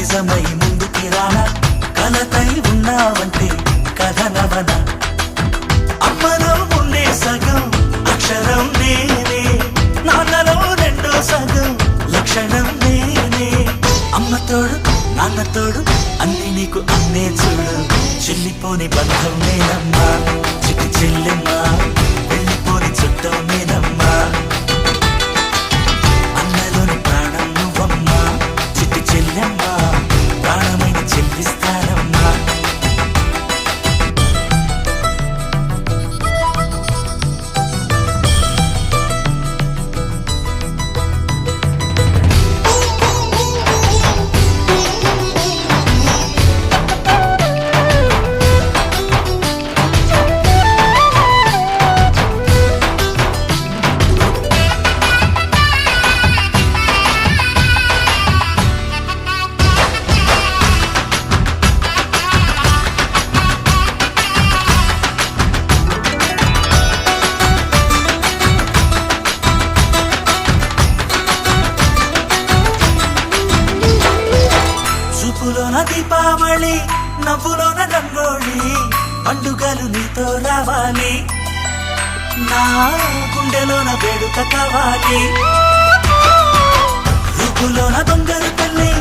నిజమై ముందుకి రానా కలతై ఉన్నావంటే కథనవన అమ్మలో ఉండే సగం అక్షరం నేనే నాన్నలో రెండో సగం లక్షణం నేనే అమ్మ తోడు నాన్న తోడు అన్ని నీకు అన్నే చూడు చెల్లిపోని బంధం నేనమ్మా చిట్టి చెల్లెమ్మా వెళ్ళిపోని చుట్టం నేనమ్మా అన్నలోని ప్రాణం నువ్వమ్మా చిట్టి చెల్లెమ్మా ప్రాణమైన చెల్లిస్తానమ్మా చూపులోన దీపావళి నవ్వులోన రంగోళి పండుగలు నీతో రావాలి నా గుండెలోన వేడుక కావాలి రూపులోన దొంగలు తల్లి